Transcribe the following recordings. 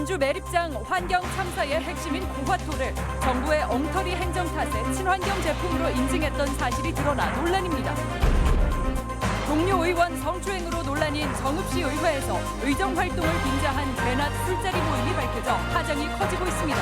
완주 매립장 환경 참사의 핵심인 고화토를 정부의 엉터리 행정 탓에 친환경 제품으로 인증했던 사실이 드러나 논란입니다. 동료 의원 성추행으로 논란인 정읍시 의회에서 의정 활동을 빙자한 대낮 술자리 모임이 밝혀져 파장이 커지고 있습니다.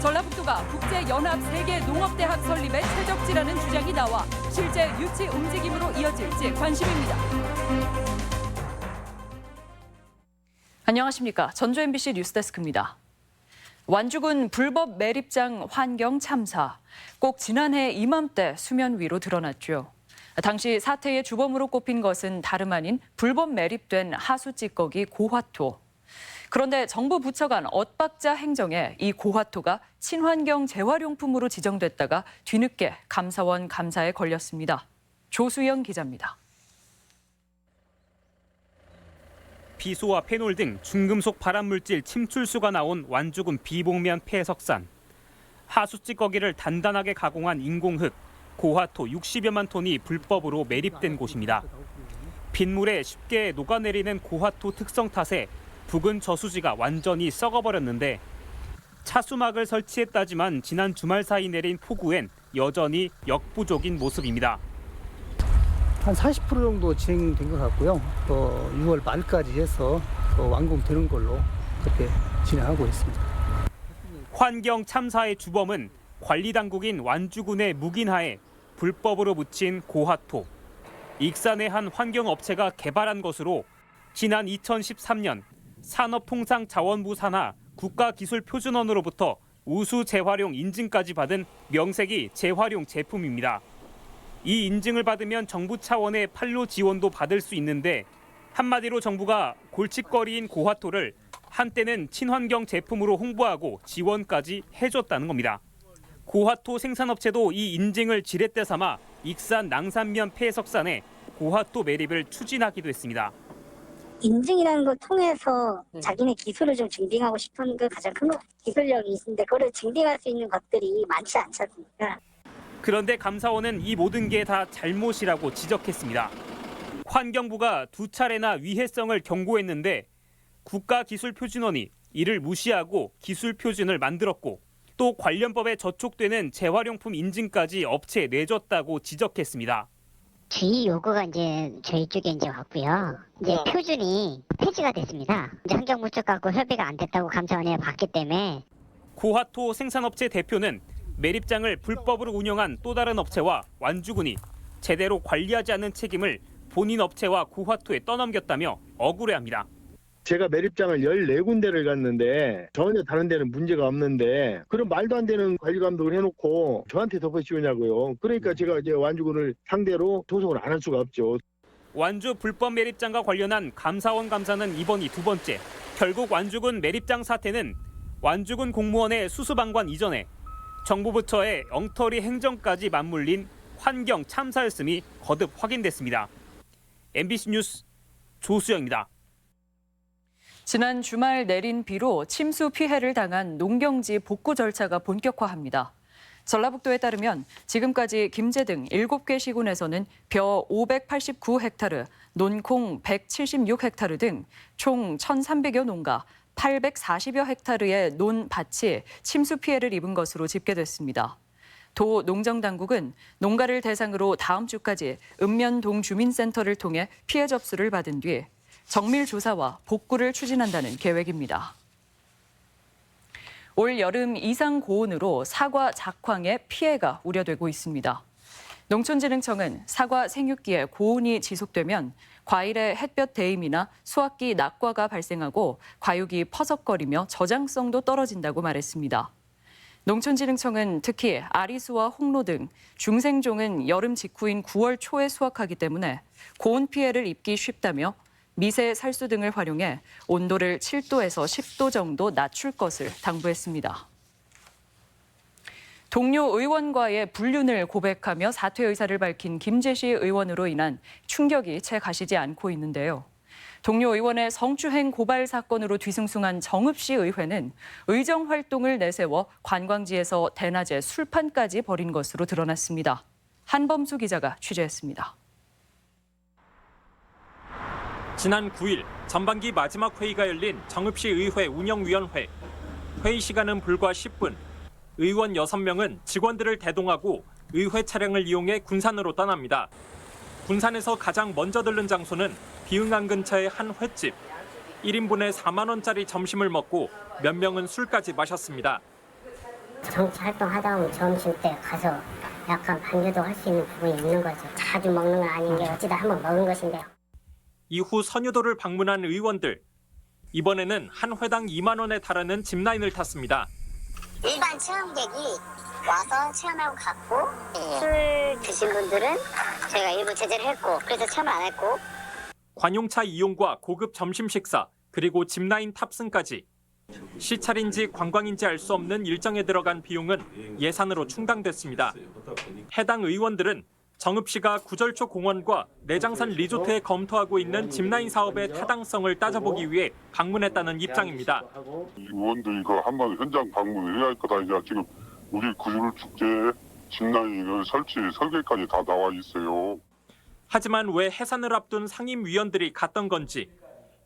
전라북도가 국제연합 세계농업대학 설립에 최적지라는 주장이 나와 실제 유치 움직임으로 이어질지 관심입니다. 안녕하십니까. 전주 MBC 뉴스데스크입니다. 완주군 불법 매립장 환경 참사. 꼭 지난해 이맘때 수면 위로 드러났죠. 당시 사태의 주범으로 꼽힌 것은 다름 아닌 불법 매립된 하수 찌꺼기 고화토. 그런데 정부 부처 간 엇박자 행정에 이 고화토가 친환경 재활용품으로 지정됐다가 뒤늦게 감사원 감사에 걸렸습니다. 조수영 기자입니다. 비소와 페놀 등 중금속 발암물질 침출수가 나온 완주군 비봉면 폐석산. 하수 찌꺼기를 단단하게 가공한 인공흙, 고화토 60여만 톤이 불법으로 매립된 곳입니다. 빗물에 쉽게 녹아내리는 고화토 특성 탓에 부근 저수지가 완전히 썩어버렸는데 차수막을 설치했다지만 지난 주말 사이 내린 폭우엔 여전히 역부족인 모습입니다. 한 40% 정도 진행된 것 같고요. 또 6월 말까지 해서 완공되는 걸로 그렇게 진행하고 있습니다. 환경 참사의 주범은 관리당국인 완주군의 묵인하에 불법으로 묻힌 고화토. 익산의 한 환경업체가 개발한 것으로 지난 2013년 산업통상자원부 산하 국가기술표준원으로부터 우수 재활용 인증까지 받은 명색이 재활용 제품입니다. 이 인증을 받으면 정부 차원의 판로 지원도 받을 수 있는데 한마디로 정부가 골칫거리인 고화토를 한때는 친환경 제품으로 홍보하고 지원까지 해줬다는 겁니다. 고화토 생산업체도 이 인증을 지렛대 삼아 익산 낭산면 폐석산에 고화토 매립을 추진하기도 했습니다. 인증이라는 걸 통해서 자기네 기술을 좀 증빙하고 싶은 게 가장 큰 기술력이 있는데 그걸 증빙할 수 있는 것들이 많지 않지 않습니까? 그런데 감사원은 이 모든 게 다 잘못이라고 지적했습니다. 환경부가 두 차례나 위해성을 경고했는데 국가기술표준원이 이를 무시하고 기술표준을 만들었고 또 관련법에 저촉되는 재활용품 인증까지 업체에 내줬다고 지적했습니다. 주의 요구가 이제 저희 쪽에 이제 왔고요. 이제 표준이 폐지가 됐습니다. 이제 환경부 쪽 갖고 협의가 안 됐다고 감사원에 봤기 때문에 고화토 생산업체 대표는 매립장을 불법으로 운영한 또 다른 업체와 완주군이 제대로 관리하지 않는 책임을 본인 업체와 고화토에 떠넘겼다며 억울해합니다. 제가 매립장을 14군데를 갔는데 전혀 다른 데는 문제가 없는데 그런 말도 안 되는 관리 감독을 해놓고 저한테 덮어씌우냐고요. 그러니까 제가 이제 완주군을 상대로 소송을 안 할 수가 없죠. 완주 불법 매립장과 관련한 감사원 감사는 이번이 두 번째. 결국 완주군 매립장 사태는 완주군 공무원의 수수방관 이전에 정부 부처의 엉터리 행정까지 맞물린 환경 참사였음이 거듭 확인됐습니다. MBC 뉴스 조수영입니다. 지난 주말 내린 비로 침수 피해를 당한 농경지 복구 절차가 본격화합니다. 전라북도에 따르면 지금까지 김제 등 7개 시군에서는 벼 589헥타르, 논콩 176헥타르 등 총 1,300여 농가 840여 헥타르의 논밭이 침수 피해를 입은 것으로 집계됐습니다. 도 농정당국은 농가를 대상으로 다음 주까지 읍면동 주민센터를 통해 피해 접수를 받은 뒤 정밀 조사와 복구를 추진한다는 계획입니다. 올 여름 이상 고온으로 사과 작황에 피해가 우려되고 있습니다. 농촌진흥청은 사과 생육기에 고온이 지속되면 과일의 햇볕 대임이나 수확기 낙과가 발생하고 과육이 퍼석거리며 저장성도 떨어진다고 말했습니다. 농촌진흥청은 특히 아리수와 홍로 등 중생종은 여름 직후인 9월 초에 수확하기 때문에 고온 피해를 입기 쉽다며 미세 살수 등을 활용해 온도를 7도에서 10도 정도 낮출 것을 당부했습니다. 동료 의원과의 불륜을 고백하며 사퇴 의사를 밝힌 김제시 의원으로 인한 충격이 채 가시지 않고 있는데요. 동료 의원의 성추행 고발 사건으로 뒤숭숭한 정읍시 의회는 의정 활동을 내세워 관광지에서 대낮에 술판까지 벌인 것으로 드러났습니다. 한범수 기자가 취재했습니다. 지난 9일 전반기 마지막 회의가 열린 정읍시 의회 운영위원회. 회의 시간은 불과 10분. 의원 6명은 직원들을 대동하고 의회 차량을 이용해 군산으로 떠납니다. 군산에서 가장 먼저 들른 장소는 비흥항 근처의 한 횟집. 1인분에 4만 원짜리 점심을 먹고 몇 명은 술까지 마셨습니다. 정치 활동하다 보면 점심 때 가서 약간 반겨도 할 수 있는 부분이 있는 거죠. 자주 먹는 건 아닌 게 어찌다 한번 먹은 것인데요. 이후 선유도를 방문한 의원들. 이번에는 한 회당 2만 원에 달하는 짚라인을 탔습니다. 일반 체험객이 와서 체험하고 갔고 술 드신 분들은 저희가 일부 제재를 했고 그래서 체험을 안 했고 관용차 이용과 고급 점심 식사, 그리고 짚라인 탑승까지. 시찰인지 관광인지 알 수 없는 일정에 들어간 비용은 예산으로 충당됐습니다. 해당 의원들은 정읍시가 구절초 공원과 내장산 리조트에 검토하고 있는 짚라인 사업의 타당성을 따져보기 위해 방문했다는 입장입니다. 의원들이 그 한번 현장 방문을 해야 할 거다. 이제 지금 우리 구절 축제 짚라인을 설치 설계까지 다 나와 있어요. 하지만 왜 해산을 앞둔 상임위원들이 갔던 건지,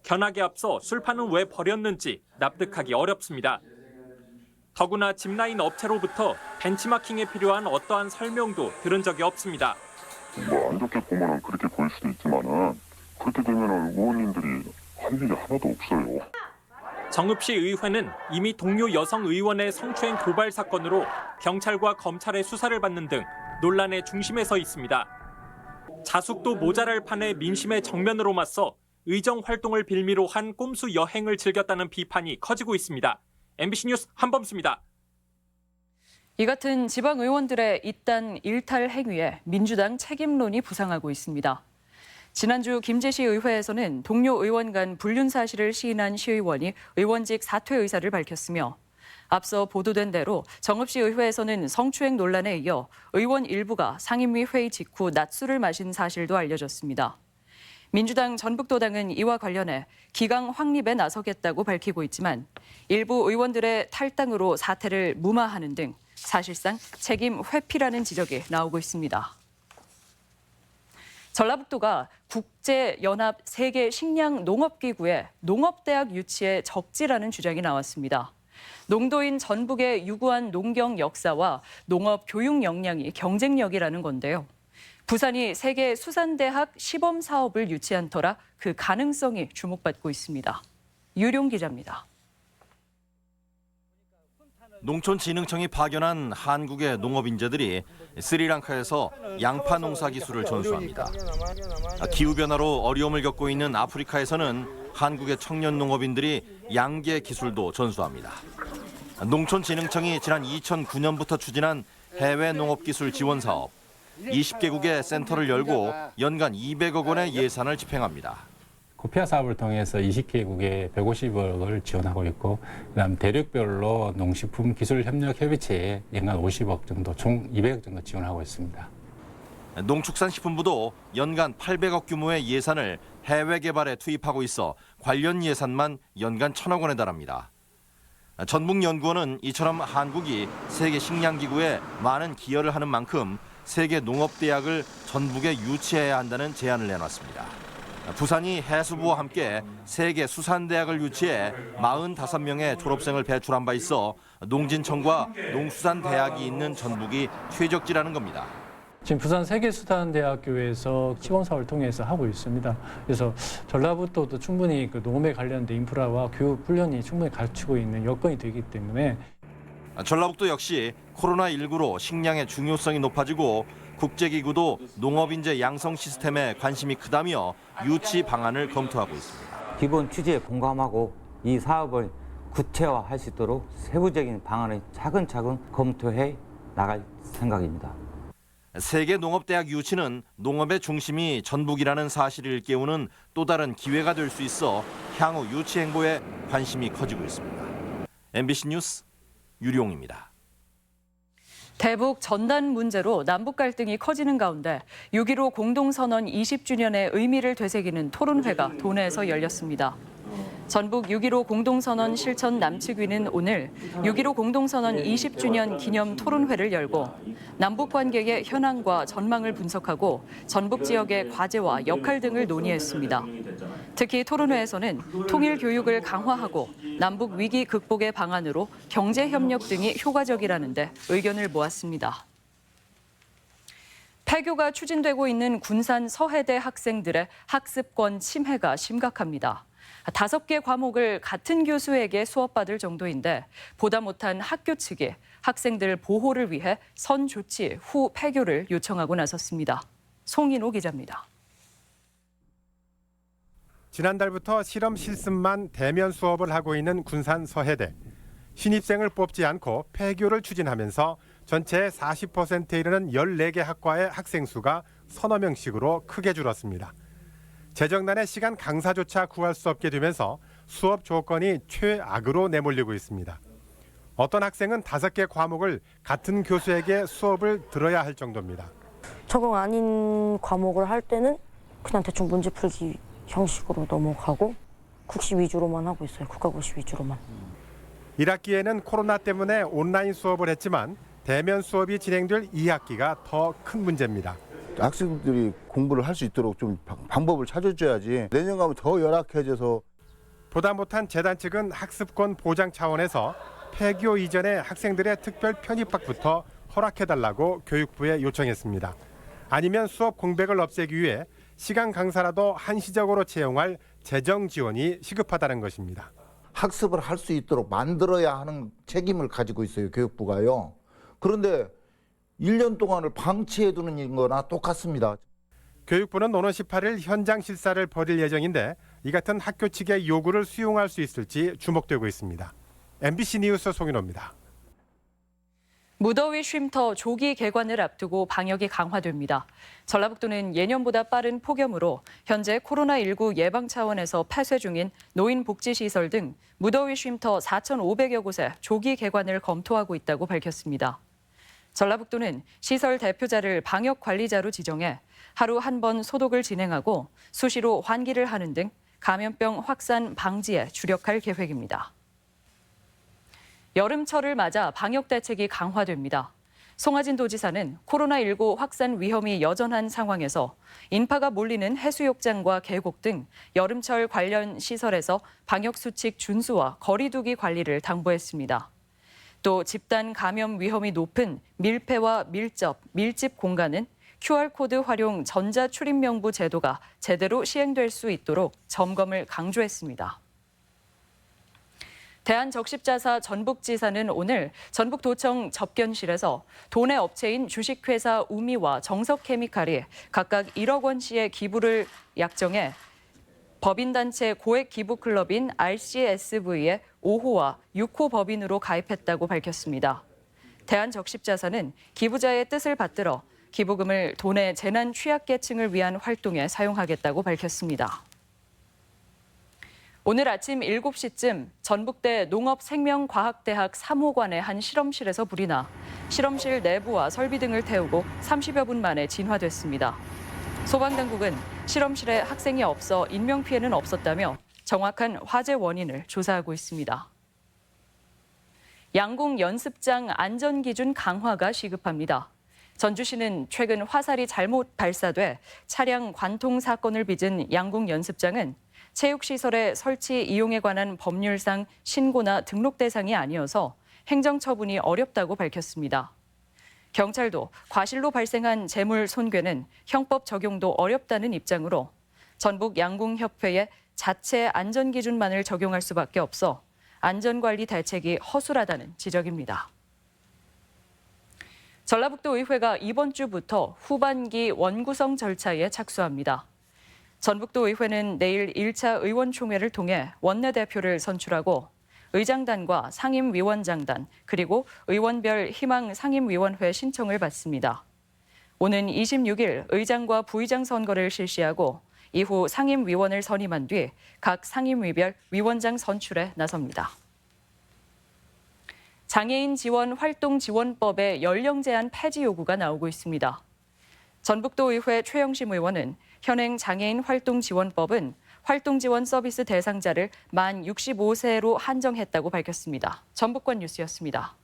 견학에 앞서 술판은 왜 버렸는지 납득하기 어렵습니다. 더구나 짚라인 업체로부터 벤치마킹에 필요한 어떠한 설명도 들은 적이 없습니다. 뭐 안 좋게 보면은 그렇게 보일 수도 있지만은 그렇게 되면은 의원님들이 할 일이 하나도 없어요. 정읍시 의회는 이미 동료 여성 의원의 성추행 고발 사건으로 경찰과 검찰의 수사를 받는 등 논란의 중심에 서 있습니다. 자숙도 모자랄 판에 민심의 정면으로 맞서 의정 활동을 빌미로 한 꼼수 여행을 즐겼다는 비판이 커지고 있습니다. MBC 뉴스 한범수입니다. 이 같은 지방 의원들의 이딴 일탈 행위에 민주당 책임론이 부상하고 있습니다. 지난주 김제시 의회에서는 동료 의원 간 불륜 사실을 시인한 시의원이 의원직 사퇴 의사를 밝혔으며, 앞서 보도된 대로 정읍시 의회에서는 성추행 논란에 이어 의원 일부가 상임위 회의 직후 낮술을 마신 사실도 알려졌습니다. 민주당 전북도당은 이와 관련해 기강 확립에 나서겠다고 밝히고 있지만 일부 의원들의 탈당으로 사퇴를 무마하는 등 사실상 책임 회피라는 지적이 나오고 있습니다. 전라북도가 국제연합 세계 식량 농업기구에 농업대학 유치에 적지라는 주장이 나왔습니다. 농도인 전북의 유구한 농경 역사와 농업 교육 역량이 경쟁력이라는 건데요. 부산이 세계 수산대학 시범 사업을 유치한 터라 그 가능성이 주목받고 있습니다. 유룡 기자입니다. 농촌진흥청이 파견한 한국의 농업인재들이 스리랑카에서 양파 농사 기술을 전수합니다. 기후변화로 어려움을 겪고 있는 아프리카에서는 한국의 청년 농업인들이 양계 기술도 전수합니다. 농촌진흥청이 지난 2009년부터 추진한 해외 농업기술 지원 사업, 20개국의 센터를 열고 연간 200억 원의 예산을 집행합니다. 코피아 사업을 통해서 20개국에 150억을 지원하고 있고, 그다음 대륙별로 농식품 기술 협력 협의체에 연간 50억 정도, 총 200억 정도 지원하고 있습니다. 농축산식품부도 연간 800억 규모의 예산을 해외 개발에 투입하고 있어 관련 예산만 연간 1,000억 원에 달합니다. 전북연구원은 이처럼 한국이 세계 식량기구에 많은 기여를 하는 만큼 세계 농업대학을 전북에 유치해야 한다는 제안을 내놨습니다. 부산이 해수부와 함께 세계 수산대학을 유치해 45명의 졸업생을 배출한 바 있어 농진청과 농수산대학이 있는 전북이 최적지라는 겁니다. 지금 부산 세계수산대학교에서 시범사업을 통해서 하고 있습니다. 그래서 전라북도도 충분히 그 농업에 관련된 인프라와 교육 훈련이 충분히 갖추고 있는 여건이 되기 때문에 전라북도 역시 코로나19로 식량의 중요성이 높아지고 국제기구도 농업인재 양성 시스템에 관심이 크다며 유치 방안을 검토하고 있습니다. 기본 취지에 공감하고 이 사업을 구체화할 수 있도록 세부적인 방안을 차근차근 검토해 나갈 생각입니다. 세계 농업대학 유치는 농업의 중심이 전북이라는 사실을 일깨우는 또 다른 기회가 될 수 있어 향후 유치 행보에 관심이 커지고 있습니다. MBC 뉴스 유룡입니다. 대북 전단 문제로 남북 갈등이 커지는 가운데 6.15 공동선언 20주년의 의미를 되새기는 토론회가 도내에서 열렸습니다. 전북 6.15 공동선언 실천 남측위는 오늘 6.15 공동선언 20주년 기념 토론회를 열고 남북 관계의 현황과 전망을 분석하고 전북 지역의 과제와 역할 등을 논의했습니다. 특히 토론회에서는 통일 교육을 강화하고 남북 위기 극복의 방안으로 경제 협력 등이 효과적이라는데 의견을 모았습니다. 폐교가 추진되고 있는 군산 서해대 학생들의 학습권 침해가 심각합니다. 5개 과목을 같은 교수에게 수업받을 정도인데 보다 못한 학교 측이 학생들 보호를 위해 선 조치 후 폐교를 요청하고 나섰습니다. 송인호 기자입니다. 지난달부터 실험 실습만 대면 수업을 하고 있는 군산 서해대. 신입생을 뽑지 않고 폐교를 추진하면서 전체의 40%에 이르는 14개 학과의 학생 수가 서너 명씩으로 크게 줄었습니다. 재정난에 시간 강사조차 구할 수 없게 되면서 수업 조건이 최악으로 내몰리고 있습니다. 어떤 학생은 5개 과목을 같은 교수에게 수업을 들어야 할 정도입니다. 적응 아닌 과목을 할 때는 그냥 대충 문제 풀기 형식으로 넘어가고 국시 위주로만 하고 있어요. 국가고시 위주로만. 1학기에는 코로나 때문에 온라인 수업을 했지만 대면 수업이 진행될 2학기가 더 큰 문제입니다. 학생들이 공부를 할 수 있도록 좀 방법을 찾아줘야지. 내년 가면 더 열악해져서. 보다 못한 재단 측은 학습권 보장 차원에서 폐교 이전에 학생들의 특별 편입학부터 허락해달라고 교육부에 요청했습니다. 아니면 수업 공백을 없애기 위해 시간 강사라도 한시적으로 채용할 재정 지원이 시급하다는 것입니다. 학습을 할 수 있도록 만들어야 하는 책임을 가지고 있어요, 교육부가요. 그런데 1년 동안을 방치해두는 거나 똑같습니다. 교육부는 오는 18일 현장 실사를 벌일 예정인데 이 같은 학교 측의 요구를 수용할 수 있을지 주목되고 있습니다. MBC 뉴스 송인호입니다. 무더위 쉼터 조기 개관을 앞두고 방역이 강화됩니다. 전라북도는 예년보다 빠른 폭염으로 현재 코로나19 예방 차원에서 폐쇄 중인 노인복지시설 등 무더위 쉼터 4,500여 곳에 조기 개관을 검토하고 있다고 밝혔습니다. 전라북도는 시설 대표자를 방역관리자로 지정해 하루 한 번 소독을 진행하고 수시로 환기를 하는 등 감염병 확산 방지에 주력할 계획입니다. 여름철을 맞아 방역 대책이 강화됩니다. 송하진 도지사는 코로나19 확산 위험이 여전한 상황에서 인파가 몰리는 해수욕장과 계곡 등 여름철 관련 시설에서 방역수칙 준수와 거리 두기 관리를 당부했습니다. 또 집단 감염 위험이 높은 밀폐와 밀접, 밀집 공간은 QR코드 활용 전자출입명부 제도가 제대로 시행될 수 있도록 점검을 강조했습니다. 대한적십자사 전북지사는 오늘 전북도청 접견실에서 도내 업체인 주식회사 우미와 정석케미칼이 각각 1억 원씩의 기부를 약정해 법인단체 고액기부클럽인 RCSV의 5호와 6호 법인으로 가입했다고 밝혔습니다. 대한적십자사는 기부자의 뜻을 받들어 기부금을 도내 재난 취약계층을 위한 활동에 사용하겠다고 밝혔습니다. 오늘 아침 7시쯤 전북대 농업생명과학대학 3호관의 한 실험실에서 불이 나 실험실 내부와 설비 등을 태우고 30여 분 만에 진화됐습니다. 소방당국은 실험실에 학생이 없어 인명피해는 없었다며 정확한 화재 원인을 조사하고 있습니다. 양궁 연습장 안전기준 강화가 시급합니다. 전주시는 최근 화살이 잘못 발사돼 차량 관통 사건을 빚은 양궁 연습장은 체육시설의 설치 이용에 관한 법률상 신고나 등록 대상이 아니어서 행정처분이 어렵다고 밝혔습니다. 경찰도 과실로 발생한 재물 손괴는 형법 적용도 어렵다는 입장으로 전북 양궁협회에 자체 안전기준만을 적용할 수밖에 없어 안전관리 대책이 허술하다는 지적입니다. 전라북도 의회가 이번 주부터 후반기 원구성 절차에 착수합니다. 전북도 의회는 내일 1차 의원총회를 통해 원내대표를 선출하고 의장단과 상임위원장단 그리고 의원별 희망 상임위원회 신청을 받습니다. 오는 26일 의장과 부의장 선거를 실시하고 이후 상임위원을 선임한 뒤 각 상임위별 위원장 선출에 나섭니다. 장애인 지원 활동 지원법의 연령 제한 폐지 요구가 나오고 있습니다. 전북도 의회 최영심 의원은 현행 장애인 활동 지원법은 활동 지원 서비스 대상자를 만 65세로 한정했다고 밝혔습니다. 전북권 뉴스였습니다.